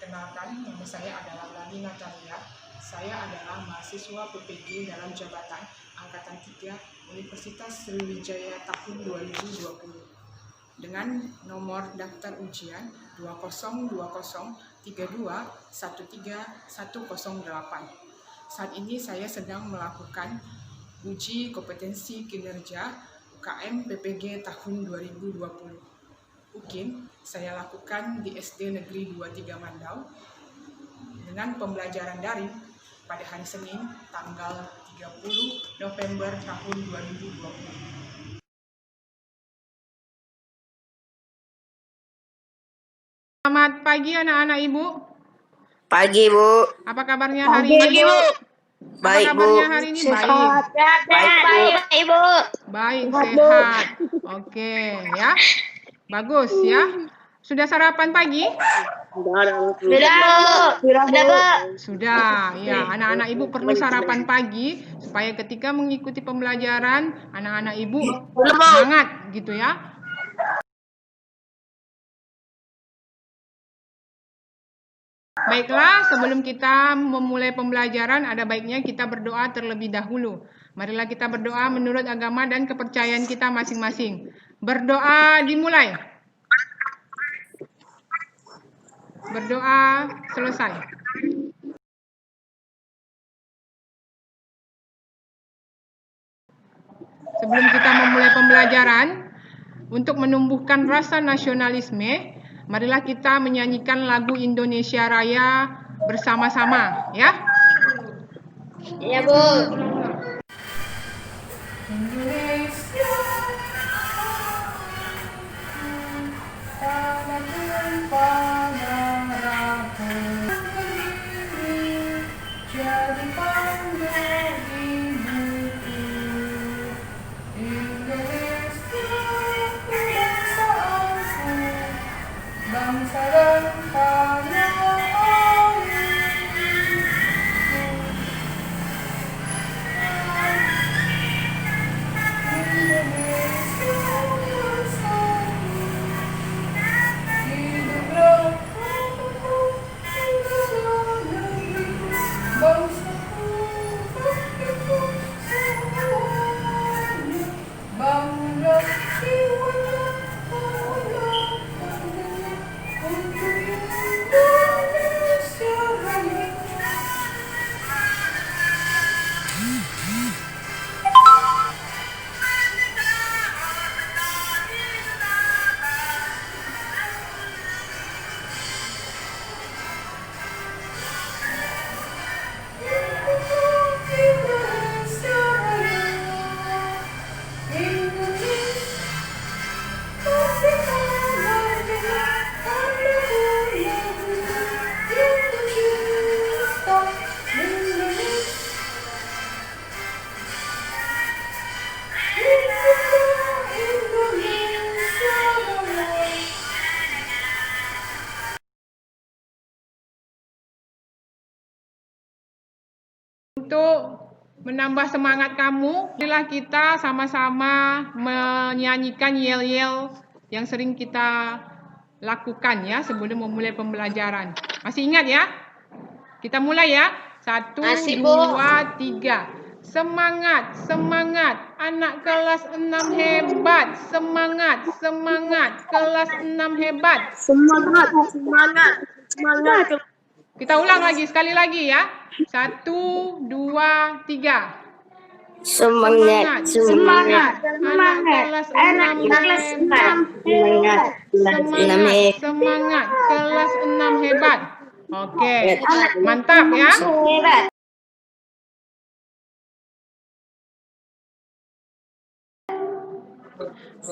Perkenalkan, nama saya adalah Lani Natalia. Saya adalah mahasiswa PPG dalam jabatan Angkatan 3 Universitas Sriwijaya tahun 2020 dengan nomor daftar ujian 202032131108. Saat ini saya sedang melakukan uji kompetensi kinerja UKM PPG tahun 2020. UKIM saya lakukan di SD Negeri 23 Mandau dengan pembelajaran daring pada hari Senin tanggal 30 November tahun 2020. Selamat pagi anak-anak Ibu. Pagi, Bu. Apa kabarnya hari ini? Pagi, Bu. Baik, Apa kabarnya Bu. hari ini? Baik. Baik, Ibu. Baik, sehat. Oke, ya. Bagus ya. Sudah sarapan pagi? Sudah. Ya, anak-anak Ibu perlu sarapan pagi supaya ketika mengikuti pembelajaran anak-anak Ibu semangat gitu ya. Baiklah, sebelum kita memulai pembelajaran, ada baiknya kita berdoa terlebih dahulu. Marilah kita berdoa menurut agama dan kepercayaan kita masing-masing. Berdoa dimulai. Berdoa selesai. Sebelum kita memulai pembelajaran, untuk menumbuhkan rasa nasionalisme, marilah kita menyanyikan lagu Indonesia Raya bersama-sama, ya. Iya, Bu. Indonesia, tanah tumpah darahku, jadi panggil ibuku. Indonesia, bangsaku, bangsa dan tanah Untuk menambah semangat kamu, marilah kita sama-sama menyanyikan yel-yel yang sering kita lakukan ya sebelum memulai pembelajaran. Masih ingat ya? Kita mulai ya. 1, 2, 3. Semangat, semangat. Anak kelas 6 hebat. Semangat, semangat. Kelas 6 hebat. Semangat, semangat, semangat. Kita ulang lagi, sekali lagi ya. 1, 2, 3. Semangat, semangat, Anak kelas 6 hebat. Semangat, semangat. Kelas 6 hebat. Oke, mantap ya.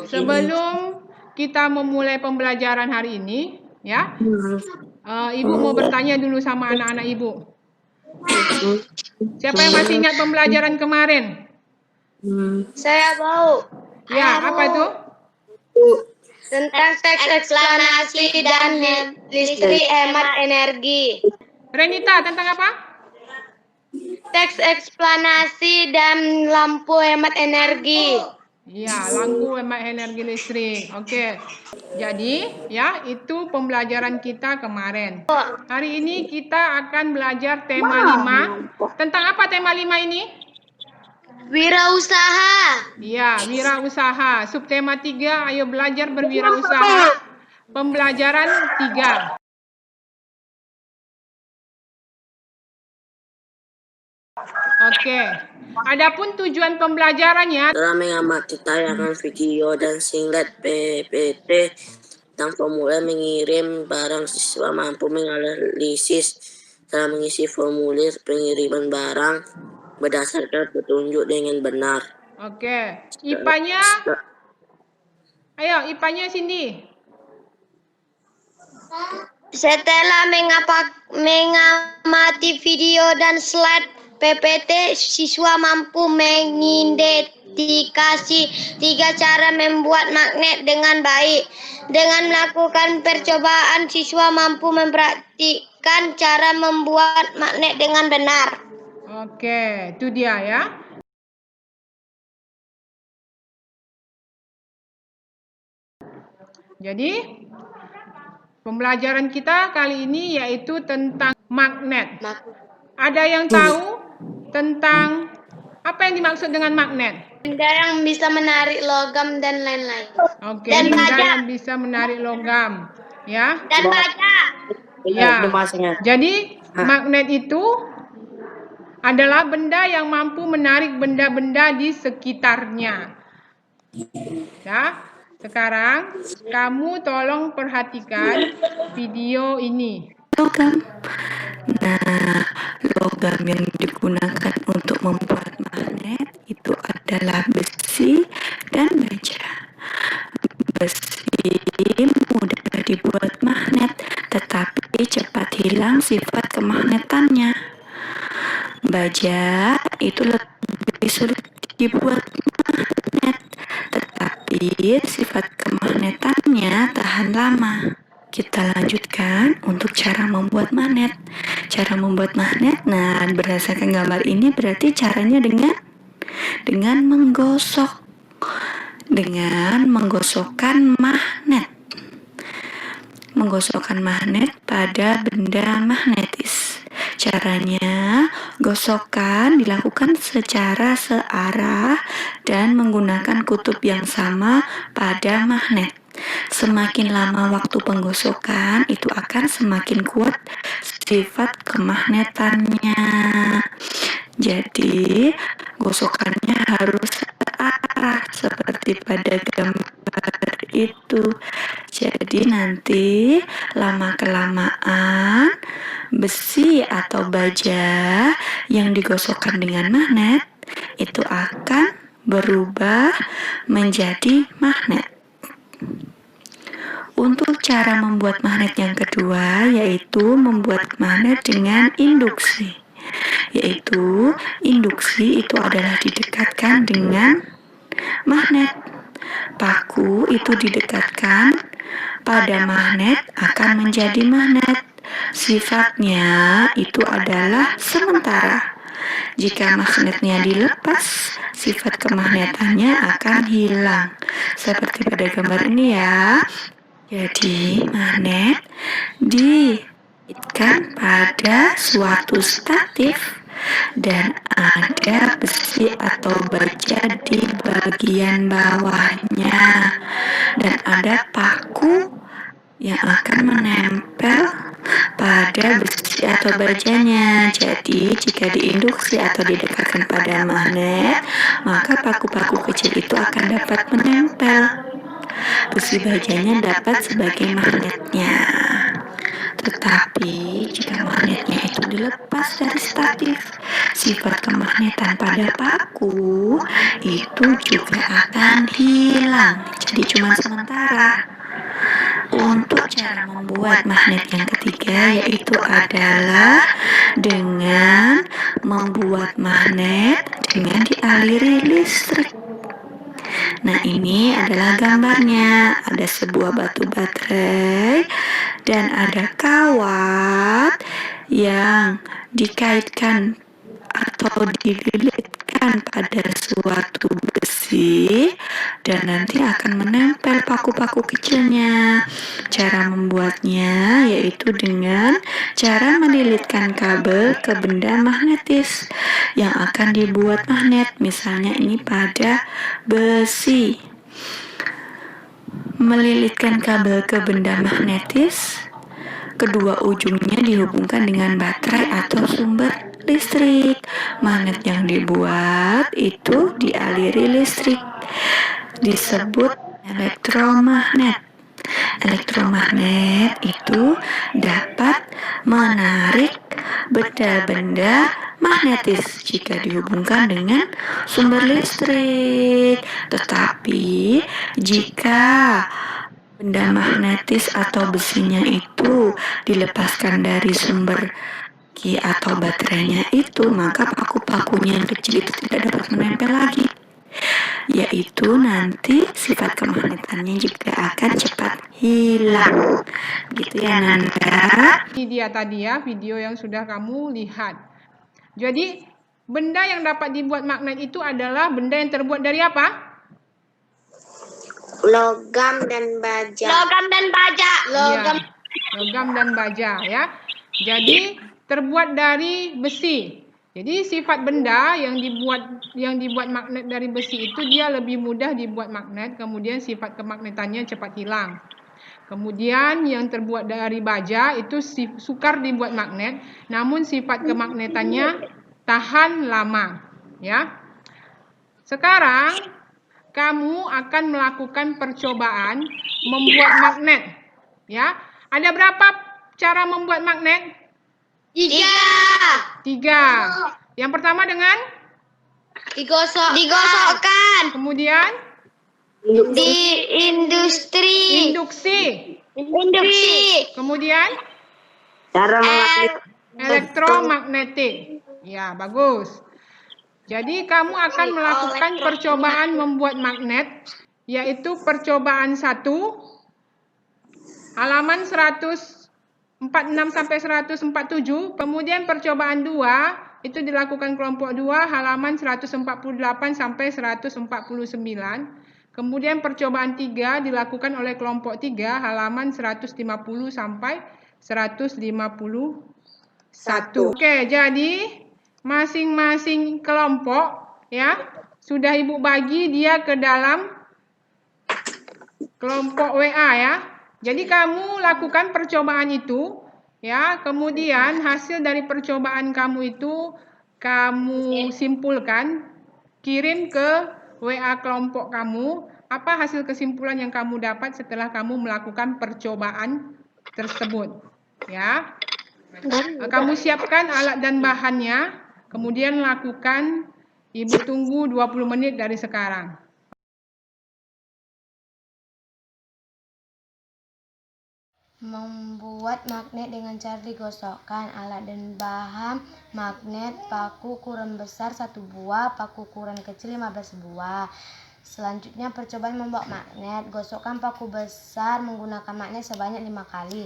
Sebelum kita memulai pembelajaran hari ini, ya, Ibu mau bertanya dulu sama anak-anak Ibu. Siapa yang masih ingat pembelajaran kemarin? Saya mau. Ya, apa itu? Tentang teks eksplanasi dan listrik hemat energi. Renita, tentang apa? Teks eksplanasi dan lampu hemat energi. Ya, lampu hemat energi listrik. Oke. Jadi, ya, itu pembelajaran kita kemarin. Hari ini kita akan belajar tema 5. Tentang apa tema 5 ini? Wirausaha. Ya, wirausaha. Subtema 3, ayo belajar berwirausaha. Pembelajaran 3. Oke. Adapun tujuan pembelajarannya Telah mengamati tayangan video dan singlet PPT tentang formulir mengirim barang. Siswa mampu menganalisis telah mengisi formulir pengiriman barang berdasarkan petunjuk dengan benar. Oke. IPA-nya, ayo IPA-nya Cindy. Setelah mengamati video dan slide PPT, siswa mampu mengidentifikasi 3 cara membuat magnet dengan baik. Dengan melakukan percobaan, siswa mampu mempraktikkan cara membuat magnet dengan benar. Oke, itu dia ya. Jadi, pembelajaran kita kali ini yaitu tentang magnet. Ada yang tahu tentang apa yang dimaksud dengan magnet? Benda yang bisa menarik logam dan lain-lain. Oke, Dan benda baja. yang bisa menarik logam, ya. Dan baca. Ya. Jadi, magnet itu adalah benda yang mampu menarik benda-benda di sekitarnya. Ya. Sekarang kamu tolong perhatikan video ini. Logam. Nah, logam yang digunakan untuk membuat magnet itu adalah besi dan baja. Besi mudah dibuat magnet, tetapi cepat hilang sifat kemagnetannya. Baja itu lebih sulit dibuat magnet, tetapi sifat kemagnetannya tahan lama. Kita lanjutkan untuk cara membuat magnet. Cara membuat magnet, nah berdasarkan gambar ini berarti caranya dengan menggosok. Dengan menggosokkan magnet. Menggosokkan magnet pada benda magnetis. Caranya, gosokkan dilakukan secara searah dan menggunakan kutub yang sama pada magnet. Semakin lama waktu penggosokan, itu akan semakin kuat sifat kemagnetannya. Jadi, gosokannya harus searah seperti pada gambar itu. Jadi nanti lama-kelamaan besi atau baja yang digosokkan dengan magnet itu akan berubah menjadi magnet. Untuk cara membuat magnet yang kedua yaitu membuat magnet dengan induksi. Yaitu induksi itu adalah didekatkan dengan magnet. Paku itu didekatkan pada magnet akan menjadi magnet. Sifatnya itu adalah sementara. Jika magnetnya dilepas, sifat kemagnetannya akan hilang. Seperti pada gambar ini ya. Jadi magnet dikaitkan pada suatu statif dan ada besi atau baja di bagian bawahnya dan ada paku yang akan menempel pada besi atau bajanya. Jadi jika diinduksi atau didekatkan pada magnet, maka paku-paku kecil itu akan dapat menempel. Besi bajanya dapat sebagai magnetnya. Tetapi jika magnetnya itu dilepas dari statif, sifat kemagnetan pada paku itu juga akan hilang. Jadi cuma sementara. Untuk cara membuat magnet yang ketiga yaitu adalah dengan membuat magnet dengan dialiri listrik. Nah ini adalah gambarnya. Ada sebuah batu baterai dan ada kawat yang dikaitkan atau dililitkan pada suatu besi dan nanti akan menempel paku-paku kecilnya. Cara membuatnya yaitu dengan cara melilitkan kabel ke benda magnetis yang akan dibuat magnet. Misalnya ini pada besi. Melilitkan kabel ke benda magnetis, kedua ujungnya dihubungkan dengan baterai atau sumber listrik. Magnet yang dibuat itu dialiri listrik, disebut elektromagnet. Elektromagnet itu dapat menarik benda-benda magnetis jika dihubungkan dengan sumber listrik. Tetapi jika benda magnetis atau besinya itu dilepaskan dari sumber atau baterainya itu, maka paku-pakunya yang kecil itu tidak dapat menempel lagi, yaitu nanti sifat kemagnetannya juga akan cepat hilang. Gitu ya Nanda. Ini dia tadi ya video yang sudah kamu lihat. Jadi benda yang dapat dibuat magnet itu adalah benda yang terbuat dari apa? Logam dan baja. Logam dan baja. Logam. Logam dan baja ya. Jadi terbuat dari besi. Jadi sifat benda yang dibuat magnet dari besi itu dia lebih mudah dibuat magnet, kemudian sifat kemagnetannya cepat hilang. Kemudian yang terbuat dari baja itu sukar dibuat magnet, namun sifat kemagnetannya tahan lama, ya. Sekarang kamu akan melakukan percobaan membuat magnet, ya. Ada berapa cara membuat magnet? 3. 3. Yang pertama dengan Digosokkan. kemudian Di industri. Induksi. Kemudian Cara elektromagnetik. Ya, bagus. Jadi kamu akan melakukan percobaan membuat magnet, yaitu percobaan 1 halaman 146 sampai 147, kemudian percobaan 2 itu dilakukan kelompok 2 halaman 148 sampai 149. Kemudian percobaan 3 dilakukan oleh kelompok 3 halaman 150 sampai 151. Oke, jadi masing-masing kelompok ya sudah Ibu bagi dia ke dalam kelompok WA ya. Jadi kamu lakukan percobaan itu ya, kemudian hasil dari percobaan kamu itu kamu simpulkan, kirim ke WA kelompok kamu, apa hasil kesimpulan yang kamu dapat setelah kamu melakukan percobaan tersebut. Ya. Kamu siapkan alat dan bahannya, kemudian lakukan, Ibu tunggu 20 menit dari sekarang. Membuat magnet dengan cara digosokkan. Alat dan bahan magnet: paku ukuran besar 1 buah, paku ukuran kecil 15 buah. Selanjutnya percobaan membuat magnet. Gosokkan paku besar menggunakan magnet sebanyak 5 kali.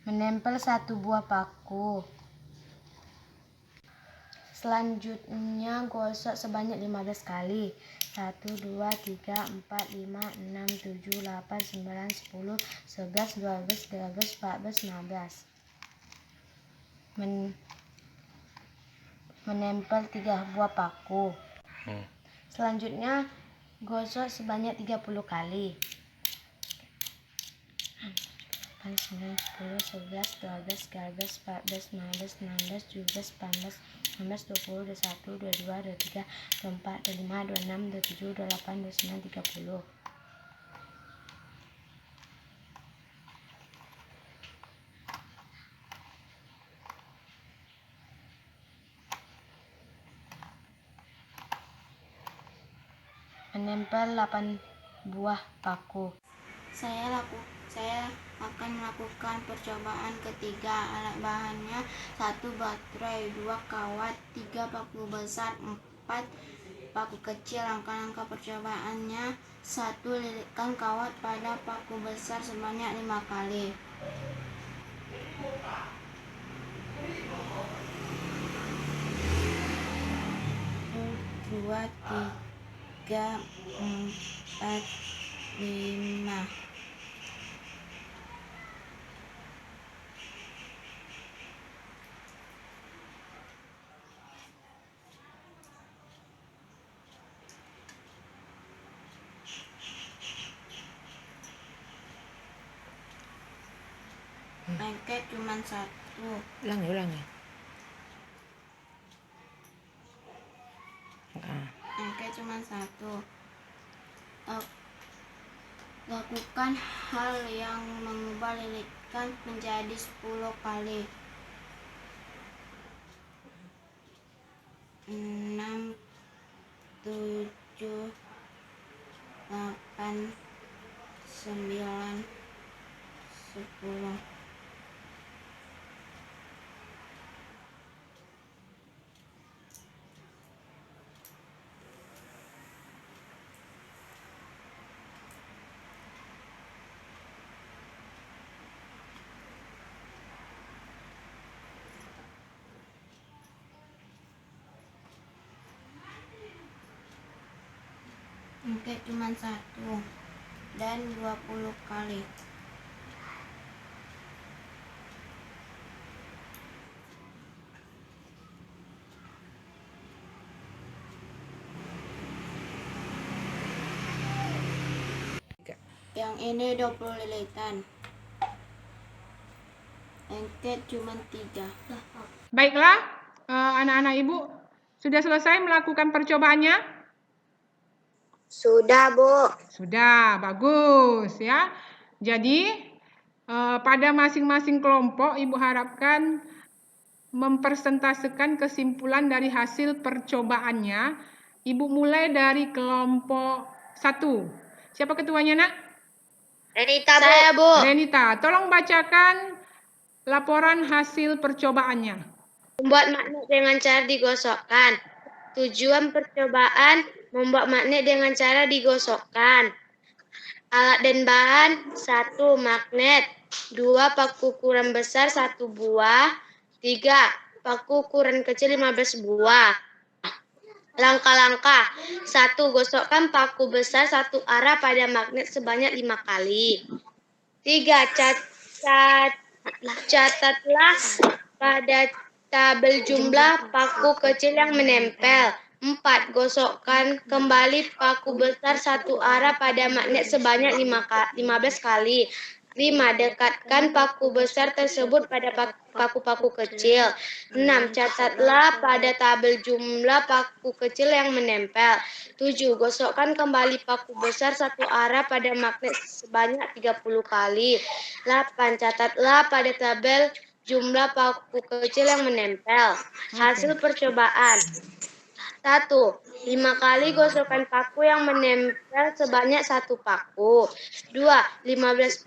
Menempel 1 buah paku. Selanjutnya gosok sebanyak 15 kali. 1, 2, 3, 4, 5, 6, 7, 8, 9, 10, 11, 12, 13, 14, 15. Menempel 3 buah paku. Selanjutnya gosok sebanyak 30 kali. 9, 10, 11, 12, 13, 14, 15, 16, 17, 18, 19, 20, 21, 22, 23, 24, 25, 26, 27, 28, 29, 30. Menempel 8 buah paku. Saya akan melakukan percobaan ketiga. Alat bahannya: 1 baterai, 2 kawat, 3 paku besar, 4 paku kecil. Langkah-langkah percobaannya: 1. Lilitkan kawat pada paku besar sebanyak 5 kali. Dua, tiga, empat, lima. Lengket cuma satu. Ulangi. Lengket cuma satu. Lakukan hal yang mengubah lilitkan menjadi 10 kali. 6, 7, 8, 9, 10. Lengket cuma satu dan 20 kali. Yang ini 20 lilitan. Lengket cuma 3. Baiklah, anak-anak ibu sudah selesai melakukan percobaannya? Sudah, Bu. Sudah, bagus ya. Jadi pada masing-masing kelompok ibu harapkan mempresentasekan kesimpulan dari hasil percobaannya. Ibu mulai dari kelompok 1. Siapa ketuanya, Nak? Renita, Bu. Saya, Bu. Renita, tolong bacakan laporan hasil percobaannya. Membuat magnet dengan cara digosokkan. Tujuan percobaan membuat magnet dengan cara digosokkan. Alat dan bahan: 1. Magnet. 2. Paku ukuran besar 1 buah. 3. Paku ukuran kecil 15 buah. Langkah-langkah: 1. Gosokkan paku besar satu arah pada magnet sebanyak 5 kali. 3. Catatlah pada tabel jumlah paku kecil yang menempel. 4. Gosokkan kembali paku besar satu arah pada magnet sebanyak 15 kali. 5. Dekatkan paku besar tersebut pada paku-paku kecil. 6. Catatlah pada tabel jumlah paku kecil yang menempel. 7. Gosokkan kembali paku besar satu arah pada magnet sebanyak 30 kali. 8. Catatlah pada tabel jumlah paku kecil yang menempel. Hasil percobaan: 1. 5 kali gosokkan paku yang menempel sebanyak 1 paku. 2. 15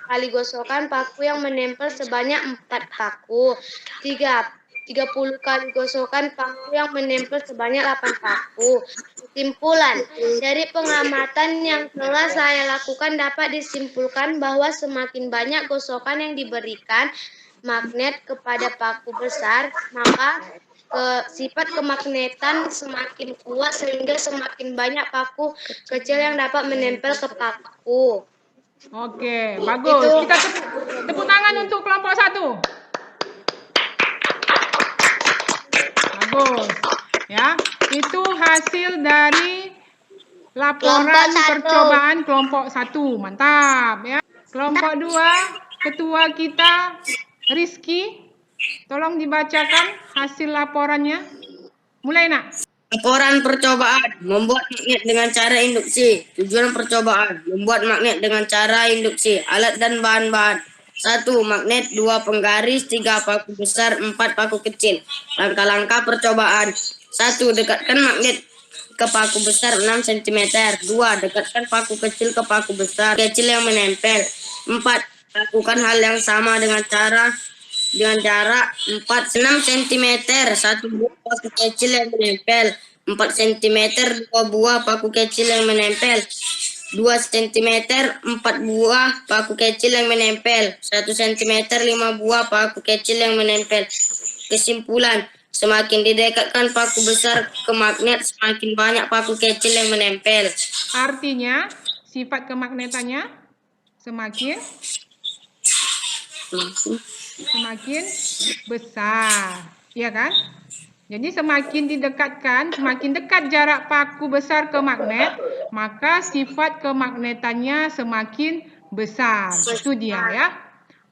kali gosokkan paku yang menempel sebanyak 4 paku. 3. 30 kali gosokkan paku yang menempel sebanyak 8 paku. Kesimpulan: dari pengamatan yang telah saya lakukan dapat disimpulkan bahwa semakin banyak gosokan yang diberikan magnet kepada paku besar, maka sifat kemagnetan semakin kuat sehingga semakin banyak paku kecil yang dapat menempel ke paku. Oke, bagus. Kita tepuk tangan untuk kelompok 1. Bagus. Ya, itu hasil dari laporan Kelompok 1. percobaan kelompok 1. Mantap ya. Kelompok 2, ketua kita Rizky. Tolong dibacakan hasil laporannya. Mulai, Nak. Laporan percobaan membuat magnet dengan cara induksi. Tujuan percobaan membuat magnet dengan cara induksi. Alat dan bahan-bahan: 1. Magnet. 2. Penggaris. 3. Paku besar. 4. Paku kecil. Langkah-langkah percobaan: 1. Dekatkan magnet ke paku besar 6 cm. 2. Dekatkan paku kecil ke paku besar kecil yang menempel. 4. Lakukan hal yang sama dengan jarak 6 cm, 1 buah paku kecil yang menempel. 4 cm, 2 buah paku kecil yang menempel. 2 cm 4 buah paku kecil yang menempel, 1 cm 5 buah paku kecil yang menempel. Kesimpulan, semakin didekatkan paku besar ke magnet, semakin banyak paku kecil yang menempel. Artinya, sifat kemagnetannya semakin besar, ya kan? Jadi semakin didekatkan, semakin dekat jarak paku besar ke magnet, maka sifat kemagnetannya semakin besar. Itu dia ya.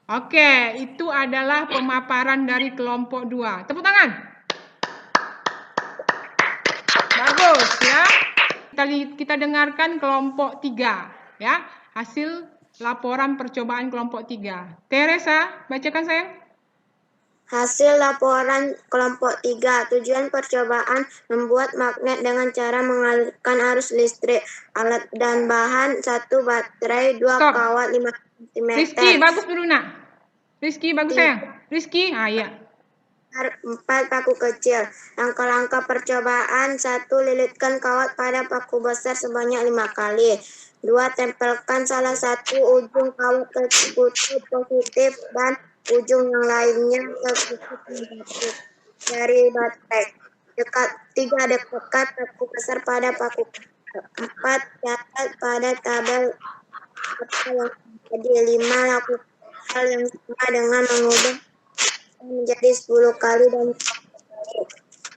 Oke, itu adalah pemaparan dari kelompok 2. Tepuk tangan. Bagus ya. Kita dengarkan kelompok 3 ya. Hasil laporan percobaan kelompok 3. Teresa, bacakan sayang. Hasil laporan kelompok 3. Tujuan percobaan membuat magnet dengan cara mengalirkan arus listrik. Alat dan bahan 1 baterai, 2 Stop. kawat 5 cm. Rizky, bagus dulu nak. Rizky, bagus sayang. Rizky, ya. 4 paku kecil. Langkah-langkah percobaan. 1. Lilitkan kawat pada paku besar sebanyak 5 kali. 2. Tempelkan salah satu ujung kawat ke kutub positif dan ujung yang lainnya ke kutub negatif dari baterai. 3. Dekatkan paku besar pada paku kecil. 4. Catat pada tabel yang jadi. 5. Lakukan hal yang sama dengan mengubah menjadi 10 kali dan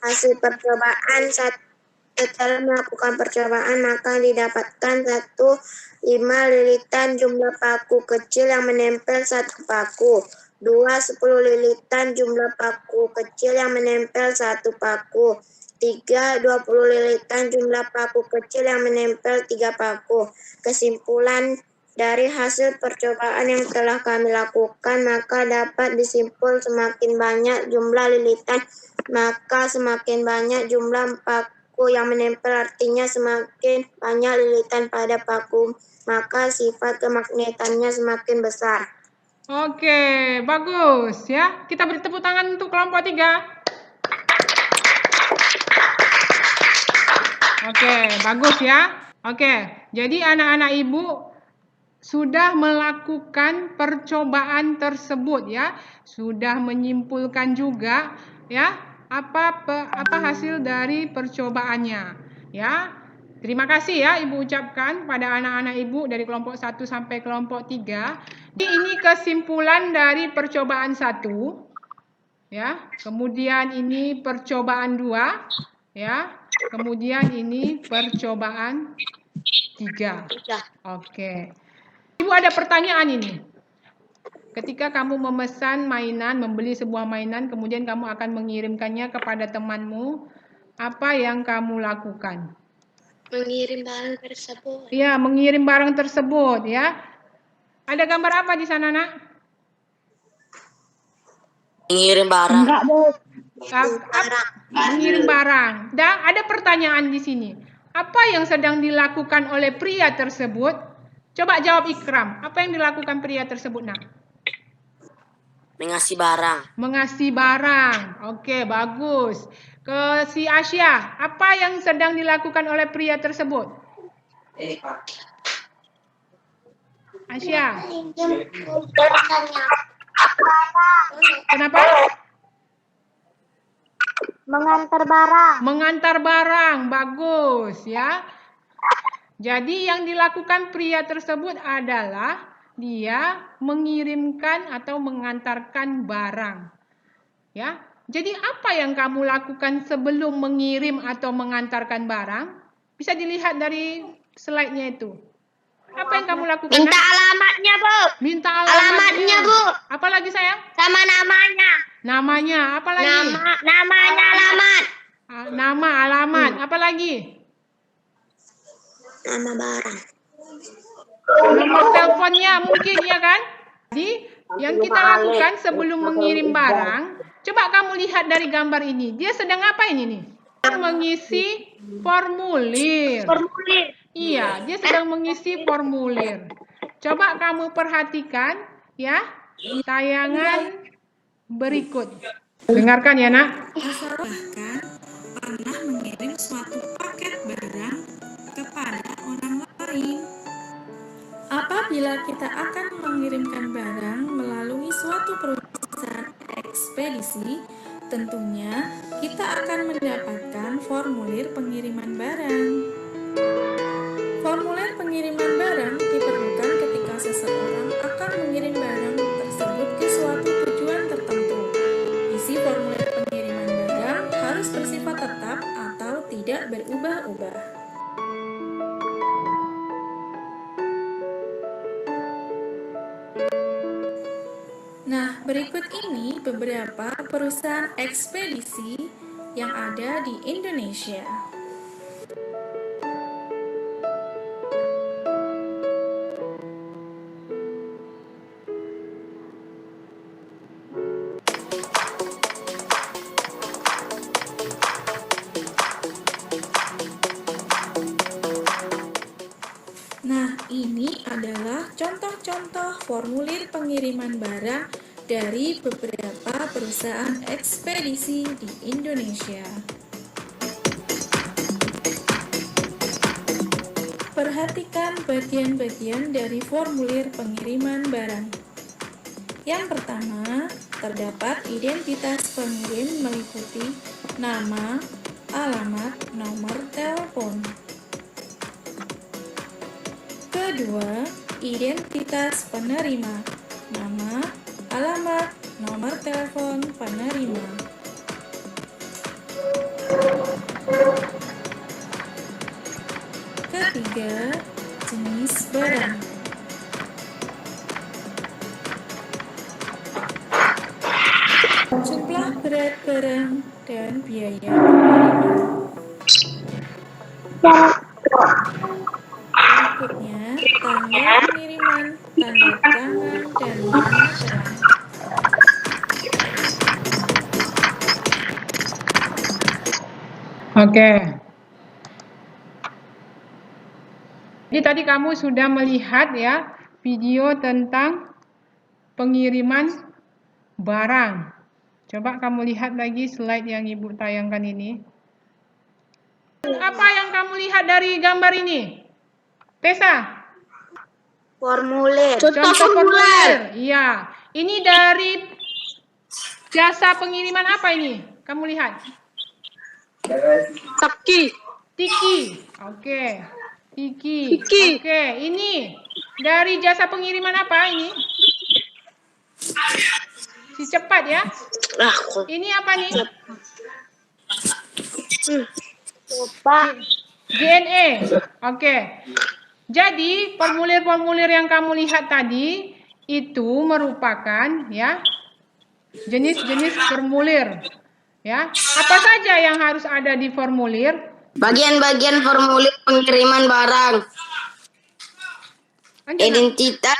hasil percobaan. Setelah melakukan percobaan maka didapatkan 1. 5 lilitan jumlah paku kecil yang menempel 1 paku. 2. 10 lilitan jumlah paku kecil yang menempel 1 paku. 3. 20 lilitan jumlah paku kecil yang menempel 3 paku. Kesimpulan dari hasil percobaan yang telah kami lakukan, maka dapat disimpul semakin banyak jumlah lilitan, maka semakin banyak jumlah paku yang menempel, artinya semakin banyak lilitan pada paku, maka sifat kemagnetannya semakin besar. Oke, bagus ya. Kita beri tepuk tangan untuk kelompok 3. Oke, bagus ya. Oke, jadi anak-anak ibu sudah melakukan percobaan tersebut ya, sudah menyimpulkan juga ya apa hasil dari percobaannya ya. Terima kasih ya ibu ucapkan pada anak-anak ibu dari kelompok 1 sampai kelompok 3. Jadi ini kesimpulan dari percobaan 1 ya. Kemudian ini percobaan 2 ya. Kemudian ini percobaan 3. Oke. Ibu ada pertanyaan ini. Ketika kamu memesan mainan, membeli sebuah mainan, kemudian kamu akan mengirimkannya kepada temanmu, apa yang kamu lakukan? Mengirim barang tersebut. Ya, mengirim barang tersebut ya. Ada gambar apa di sana, Nak? Mengirim barang. Mengirim barang. Dan ada pertanyaan di sini. Apa yang sedang dilakukan oleh pria tersebut? Coba jawab Ikram. Apa yang dilakukan pria tersebut, Nak? Mengasih barang. Mengasih barang. Oke, bagus. Ke si Asya, apa yang sedang dilakukan oleh pria tersebut? Asya. Kenapa? Mengantar barang. Mengantar barang. Bagus ya. Jadi yang dilakukan pria tersebut adalah dia mengirimkan atau mengantarkan barang. Ya. Jadi apa yang kamu lakukan sebelum mengirim atau mengantarkan barang? Bisa dilihat dari slide-nya itu. Apa yang kamu lakukan? Minta alamatnya, Bu. Minta Alamatnya, Bu. Apa lagi sayang? Sama namanya. Namanya. Apa lagi? Namanya alamat. Nama, alamat. Apa lagi? Nama barang. Nomor teleponnya mungkin ya kan? Jadi yang kita lakukan sebelum mengirim barang, coba kamu lihat dari gambar ini. Dia sedang apa ini nih? Sedang mengisi formulir. Iya, dia sedang mengisi formulir. Coba kamu perhatikan ya tayangan berikut. Dengarkan ya, Nak. Bahkan pernah mengirim suatu paket barang kepada orang lain. Apabila kita akan mengirimkan barang melalui suatu perusahaan ekspedisi, tentunya kita akan mendapatkan formulir pengiriman barang. Formulir pengiriman barang diperlukan ketika seseorang akan mengirim barang tersebut ke suatu tujuan tertentu. Isi formulir pengiriman barang harus bersifat tetap atau tidak berubah-ubah. Nah, berikut ini beberapa perusahaan ekspedisi yang ada di Indonesia. Nah, ini adalah contoh-contoh formulir pengiriman barang dari beberapa perusahaan ekspedisi di Indonesia. Perhatikan bagian-bagian dari formulir pengiriman barang. Yang pertama, terdapat identitas pengirim meliputi nama, alamat, nomor telepon. Kedua, identitas penerima, nama, alamat, nomor telepon penerima. Ketiga, jenis barang. Jumlah berat barang dan biaya pengiriman. Berikutnya, tanggal pengiriman, tanda tangan, dan nama terang. Oke. Jadi tadi kamu sudah melihat ya video tentang pengiriman barang. Coba kamu lihat lagi slide yang Ibu tayangkan ini. Apa yang kamu lihat dari gambar ini? Tessa? Formulir. Contoh formulir. Iya. Ini dari jasa pengiriman apa ini? Kamu lihat. Tiki. Oke. Tiki. Oke. Ini dari jasa pengiriman apa ini? Si cepat ya. Ini apa nih? JNE. Oke. Jadi formulir-formulir yang kamu lihat tadi itu merupakan ya jenis-jenis formulir. Ya, apa saja yang harus ada di formulir? Bagian-bagian formulir pengiriman barang. Identitas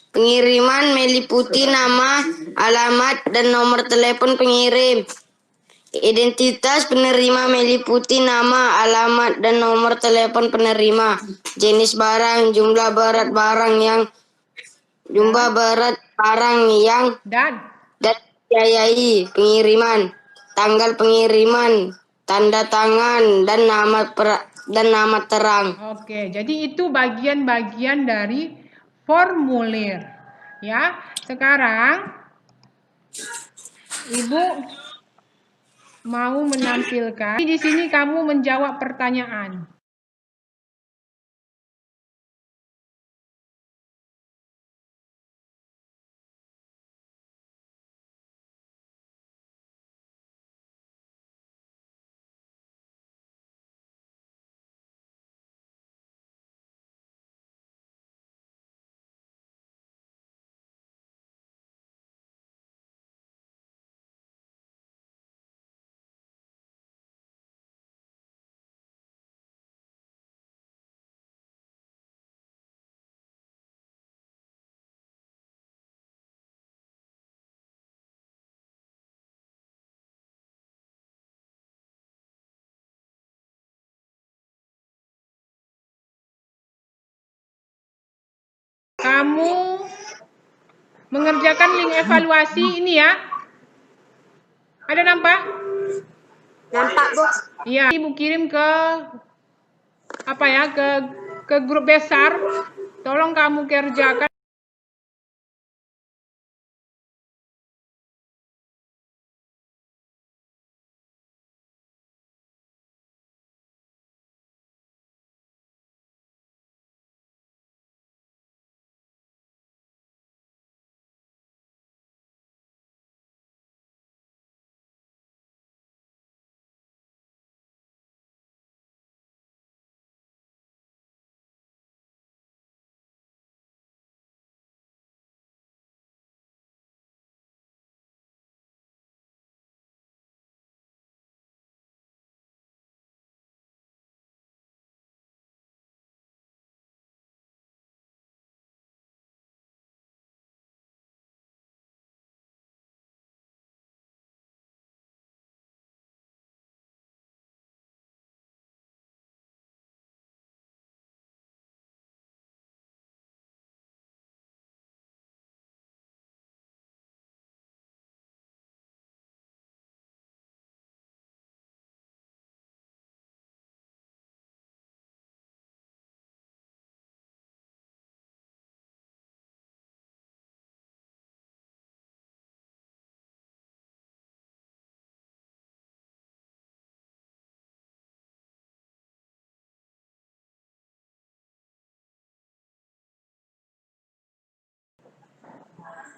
pengiriman meliputi nama, alamat, dan nomor telepon pengirim. Identitas penerima meliputi nama, alamat, dan nomor telepon penerima. Jenis barang, jumlah berat barang yang Dan biayai pengiriman, tanggal pengiriman, tanda tangan, dan nama terang. oke, jadi itu bagian-bagian dari formulir. Ya, sekarang Ibu mau menampilkan. Di sini kamu menjawab pertanyaan. Kamu mengerjakan link evaluasi ini ya. Ada nampak? Nampak, Bu? Iya, Ibu kirim ke apa ya? Ke grup besar Tolong kamu kerjakan.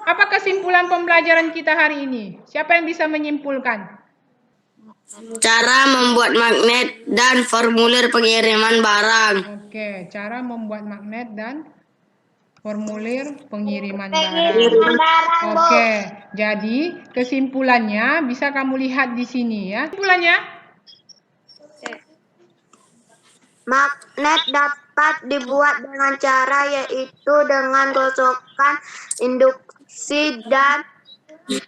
Apa kesimpulan pembelajaran kita hari ini? Siapa yang bisa menyimpulkan? Cara membuat magnet dan formulir pengiriman barang. Oke, cara membuat magnet dan formulir pengiriman barang. Oke, jadi kesimpulannya bisa kamu lihat di sini ya. Kesimpulannya? Magnet dapat dibuat dengan cara yaitu dengan gosokan induksi dan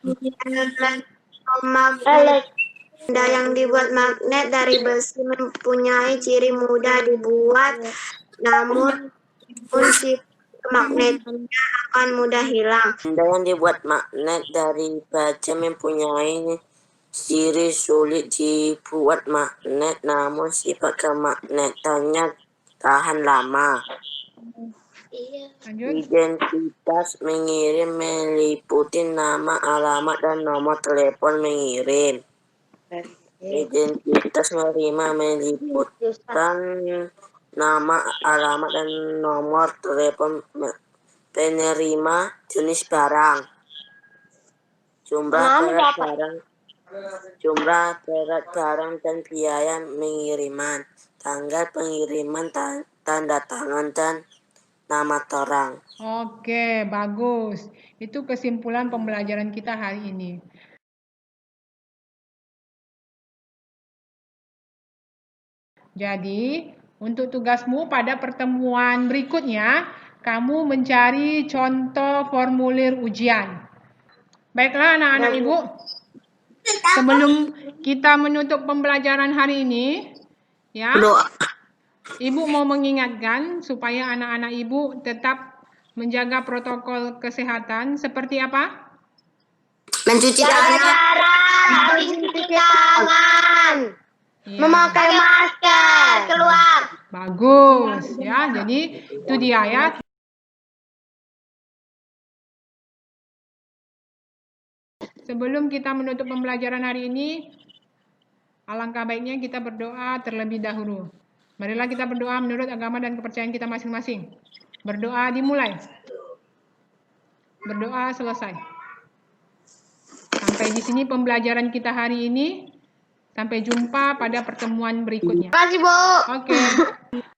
elektromagnet. Benda yang dibuat magnet dari besi mempunyai ciri mudah dibuat, namun sifat magnetnya akan mudah hilang. Benda yang dibuat magnet dari baja mempunyai ciri sulit dibuat magnet, namun sifat kemagnetannya tahan lama. Lanjut. Identitas mengirim meliputi nama, alamat, dan nomor telepon mengirim. Identitas menerima meliputkan nama, alamat, dan nomor telepon penerima, jenis barang, jumlah berat barang dan biaya pengiriman, tanggal pengiriman, tanda tangan, dan nama terang. Oke, bagus. Itu kesimpulan pembelajaran kita hari ini. Jadi, untuk tugasmu pada pertemuan berikutnya, kamu mencari contoh formulir ujian. Baiklah anak-anak ibu, sebelum kita menutup pembelajaran hari ini, ya, ibu mau mengingatkan supaya anak-anak ibu tetap menjaga protokol kesehatan seperti apa? Mencuci tangan. Ya, Memakai masker, keluar. bagus ya. Jadi itu dia ya. Sebelum kita menutup pembelajaran hari ini, alangkah baiknya kita berdoa terlebih dahulu. Marilah kita berdoa menurut agama dan kepercayaan kita masing-masing. Berdoa dimulai. Berdoa selesai. Sampai di sini pembelajaran kita hari ini. Sampai jumpa pada pertemuan berikutnya. Terima kasih, Bu. Oke.